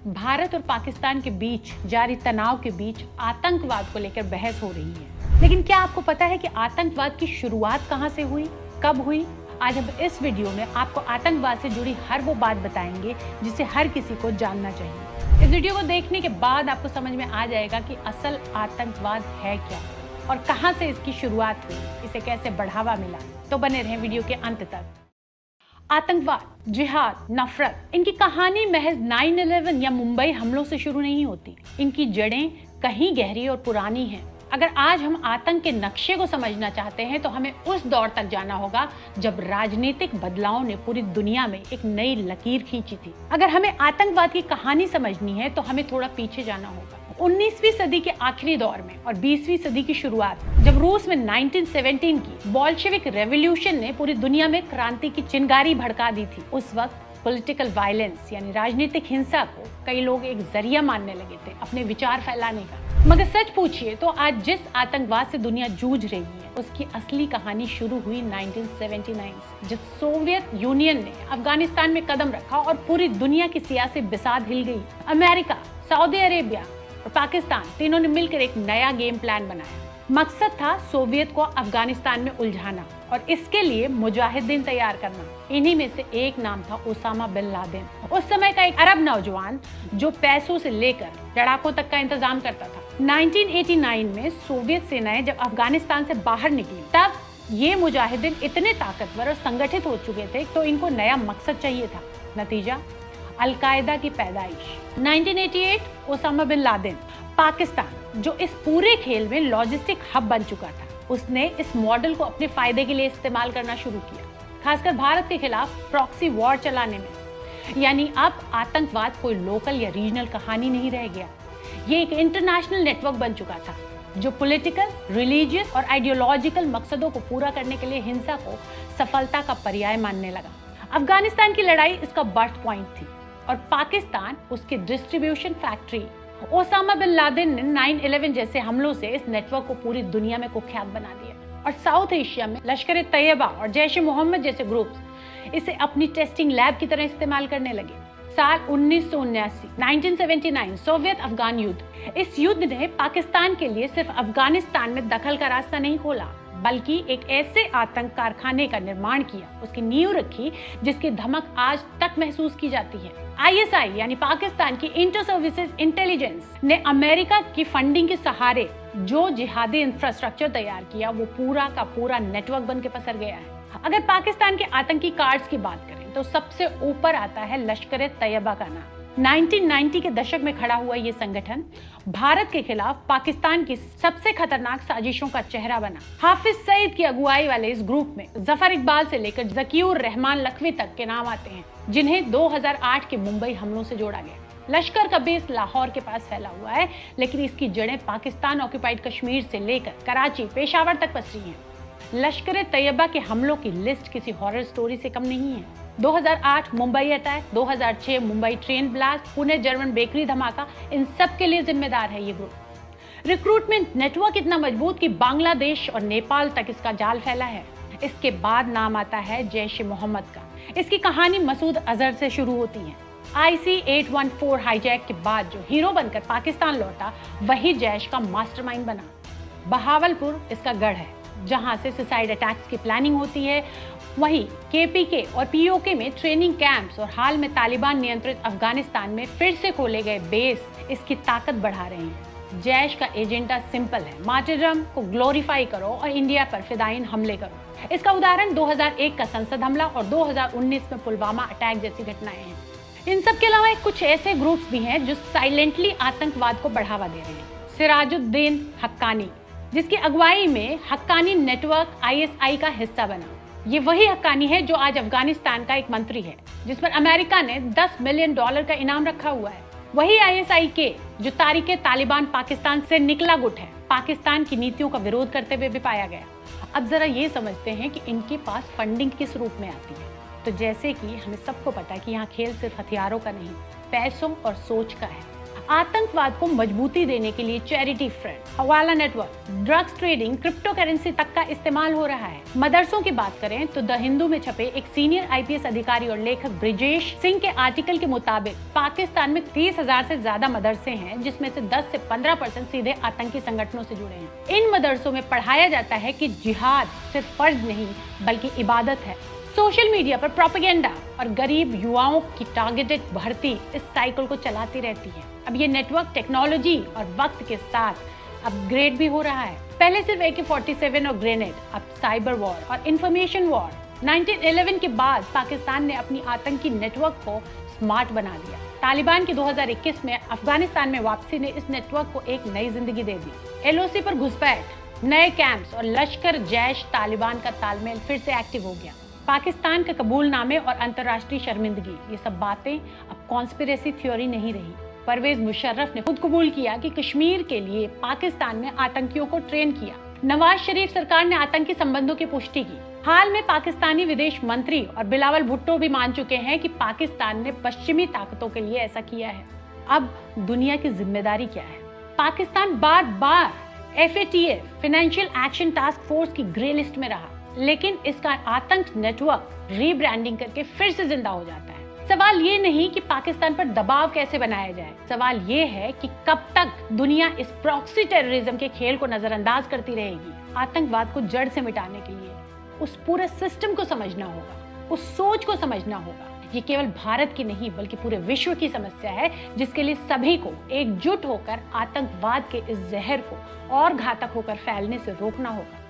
भारत और पाकिस्तान के बीच जारी तनाव के बीच आतंकवाद को लेकर बहस हो रही है। लेकिन क्या आपको पता है कि आतंकवाद की शुरुआत कहां से हुई, कब हुई? आज हम इस वीडियो में आपको आतंकवाद से जुड़ी हर वो बात बताएंगे जिसे हर किसी को जानना चाहिए। इस वीडियो को देखने के बाद आपको समझ में आ जाएगा कि असल आतंकवाद है क्या और कहां से इसकी शुरुआत हुई, इसे कैसे बढ़ावा मिला। तो बने रहें वीडियो के अंत तक। आतंकवाद, जिहाद, नफरत, इनकी कहानी महज 9/11 या मुंबई हमलों से शुरू नहीं होती। इनकी जड़ें कहीं गहरी और पुरानी हैं। अगर आज हम आतंक के नक्शे को समझना चाहते हैं तो हमें उस दौर तक जाना होगा जब राजनीतिक बदलाव ने पूरी दुनिया में एक नई लकीर खींची थी। अगर हमें आतंकवाद की कहानी समझनी है तो हमें थोड़ा पीछे जाना होगा। 19वीं सदी के आखिरी दौर में और 20वीं सदी की शुरुआत, जब रूस में 1917 की बोल्शेविक रेवोल्यूशन ने पूरी दुनिया में क्रांति की चिंगारी भड़का दी थी, उस वक्त पॉलिटिकल वायलेंस यानी राजनीतिक हिंसा को कई लोग एक जरिया मानने लगे थे अपने विचार फैलाने का। मगर सच पूछिए तो आज जिस आतंकवाद से दुनिया जूझ रही है उसकी असली कहानी शुरू हुई 1979 से, जब सोवियत यूनियन ने अफगानिस्तान में कदम रखा और पूरी दुनिया की सियासी बिसात हिल गई। अमेरिका, सऊदी अरेबिया और पाकिस्तान तीनों ने मिलकर एक नया गेम प्लान बनाया। मकसद था सोवियत को अफगानिस्तान में उलझाना और इसके लिए मुजाहिदीन तैयार करना। इन्हीं में से एक नाम था ओसामा बिन लादेन, उस समय का एक अरब नौजवान जो पैसों से लेकर लड़ाकों तक का इंतजाम करता था। 1989 में सोवियत सेनाएं जब अफगानिस्तान से बाहर निकली, तब ये मुजाहिदीन इतने ताकतवर और संगठित हो चुके थे तो इनको नया मकसद चाहिए था। नतीजा, अल-कायदा की पैदाइश। 1988 ओसामा बिन लादेन, पाकिस्तान जो इस पूरे खेल में लॉजिस्टिक हब बन चुका था, उसने इस मॉडल को अपने फायदे के लिए इस्तेमाल करना शुरू किया, खासकर भारत के खिलाफ प्रॉक्सी वॉर चलाने में। यानी अब आतंकवाद कोई लोकल या रीजनल कहानी नहीं रह गया, ये एक इंटरनेशनल नेटवर्क बन चुका था जो पॉलिटिकल, रिलीजियस और आइडियोलॉजिकल मकसदों को पूरा करने के लिए हिंसा को सफलता का पर्याय मानने लगा। अफगानिस्तान की लड़ाई इसका बर्थ पॉइंट थी और पाकिस्तान उसकी distribution factory. Osama bin Laden ने 9/11 जैसे हमलों से इस नेटवर्क को पूरी दुनिया में कुख्यात बना दिया और साउथ एशिया में लश्कर-ए-तैयबा और जैश-ए-मोहम्मद जैसे ग्रुप्स इसे अपनी टेस्टिंग लैब की तरह इस्तेमाल करने लगे। साल 1979 1979 सोवियत अफगान युद्ध। इस युद्ध ने पाकिस्तान के लिए सिर्फ अफगानिस्तान में दखल का रास्ता नहीं खोला, बल्कि एक ऐसे आतंक कारखाने का निर्माण किया, उसकी नींव रखी जिसकी धमक आज तक महसूस की जाती है। ISI यानी पाकिस्तान की इंटर सर्विसेज इंटेलिजेंस ने अमेरिका की फंडिंग के सहारे जो जिहादी इंफ्रास्ट्रक्चर तैयार किया, वो पूरा का पूरा नेटवर्क बन के पसर गया है। अगर पाकिस्तान के आतंकी कार्ड्स की बात करें तो सबसे ऊपर आता है लश्कर-ए-तैयबा का नाम। 1990 के दशक में खड़ा हुआ ये संगठन भारत के खिलाफ पाकिस्तान की सबसे खतरनाक साजिशों का चेहरा बना। हाफिज सईद की अगुवाई वाले इस ग्रुप में जफर इकबाल से लेकर ज़कीउर रहमान लखवी तक के नाम आते हैं, जिन्हें 2008 के मुंबई हमलों से जोड़ा गया। लश्कर का बेस लाहौर के पास फैला हुआ है, लेकिन इसकी जड़ें पाकिस्तान ऑक्यूपाइड कश्मीर से लेकर कराची, पेशावर तक पसरी हैं। लश्कर-ए-तैयबा के हमलों की लिस्ट किसी हॉरर स्टोरी से कम नहीं है। 2008 Mumbai attack, 2006 Mumbai train blast, Pune German bakery धमाका, इन सब के लिए जिम्मेदार है ये ग्रुप। रिक्रूटमेंट नेटवर्क इतना मजबूत कि बांग्लादेश और नेपाल तक इसका जाल फैला है। इसके बाद नाम आता है जैश-ए-मोहम्मद का। इसकी कहानी मसूद अजहर से शुरू होती है। IC-814 हाईजैक के बाद जो हीरो बनकर पाकिस्तान लौटा, वही जैश का मास्टरमाइंड बना। बहावलपुर इसका गढ़ है जहां से सुसाइड अटैक्स की प्लानिंग होती है। वहीं KPK और POK में ट्रेनिंग कैंप्स और हाल में तालिबान नियंत्रित अफगानिस्तान में फिर से खोले गए बेस इसकी ताकत बढ़ा रहे हैं। जैश का एजेंडा सिंपल है, मार्टिरडम को ग्लोरीफाई करो और इंडिया पर फिदायीन हमले करो। इसका उदाहरण 2001 का संसद हमला और 2019 में पुलवामा अटैक जैसी घटनाएं हैं। इन सब के अलावा कुछ ऐसे ग्रुप्स भी हैं जो साइलेंटली आतंकवाद को बढ़ावा दे रहे हैं। सिराजुद्दीन हक्कानी, जिसकी अगुवाई में हक्कानी नेटवर्क ISI का हिस्सा बना। ये वही हक्कानी है जो आज अफगानिस्तान का एक मंत्री है, जिस पर अमेरिका ने $10 मिलियन का इनाम रखा हुआ है। वही ISI के जो तारीखे तालिबान पाकिस्तान से निकला गुट है, पाकिस्तान की नीतियों का विरोध करते हुए भी पाया गया। अब जरा ये समझते हैं कि इनके पास फंडिंग किस रूप में आती है। तो जैसे कि हमें सबको पता है कि यहाँ खेल सिर्फ हथियारों का नहीं, पैसों और सोच का है। आतंकवाद को मजबूती देने के लिए चैरिटी फ्रंट, हवाला network, drugs trading, crypto currency तक का इस्तेमाल हो रहा है। मदरसों की बात करें तो द हिंदू में छपे एक सीनियर आईपीएस अधिकारी और लेखक ब्रिजेश सिंह के आर्टिकल के मुताबिक पाकिस्तान में 30,000 से ज्यादा मदरसे हैं, जिसमें से 10 से 15% सीधे आतंकी संगठनों से जुड़े हैं। इन मदरसों में पढ़ाया जाता है कि जिहाद सिर्फ फर्ज नहीं बल्कि इबादत है। सोशल मीडिया पर प्रोपेगेंडा और गरीब युवाओं की टारगेटेड भर्ती इस साइकिल को चलाती रहती है। अब ये नेटवर्क टेक्नोलॉजी और वक्त के साथ अपग्रेड भी हो रहा है। पहले सिर्फ AK-47 और ग्रेनेड, अब साइबर वॉर और इंफॉर्मेशन वॉर। 1911 के बाद पाकिस्तान ने अपनी आतंकी नेटवर्क को स्मार्ट बना दिया। तालिबान की 2021 में अफगानिस्तान में वापसी ने इस नेटवर्क को एक नई जिंदगी दे दी। LOC पर घुसपैठ, नए कैंप्स और लश्कर जैश तालिबान का तालमेल फिर से एक्टिव हो गया। पाकिस्तान के कबूलनामे और अंतर्राष्ट्रीय शर्मिंदगी, ये सब बातें अब कॉन्स्पिरेसी थ्योरी नहीं रही। परवेज मुशर्रफ ने खुद कबूल किया कि कश्मीर के लिए पाकिस्तान ने आतंकियों को ट्रेन किया। नवाज शरीफ सरकार ने आतंकी संबंधों की पुष्टि की। हाल में पाकिस्तानी विदेश मंत्री और बिलावल भुट्टो भी मान चुके हैं कि पाकिस्तान ने पश्चिमी ताकतों के लिए ऐसा किया है। अब दुनिया की जिम्मेदारी क्या है? पाकिस्तान बार बार FATF, financial action task force की ग्रे लिस्ट में रहा, लेकिन इसका आतंक नेटवर्क रीब्रांडिंग करके फिर से जिंदा हो जाता है। सवाल ये नहीं कि पाकिस्तान पर दबाव कैसे बनाया जाए, सवाल ये है कि कब तक दुनिया इस प्रॉक्सी टेररिज्म के खेल को नजरअंदाज करती रहेगी। आतंकवाद को जड़ से मिटाने के लिए उस पूरे सिस्टम को समझना होगा, उस सोच को समझना होगा। ये केवल भारत की नहीं बल्कि पूरे विश्व की समस्या है, जिसके लिए सभी को एकजुट होकर आतंकवाद के इस जहर को और घातक होकर फैलने से रोकना होगा।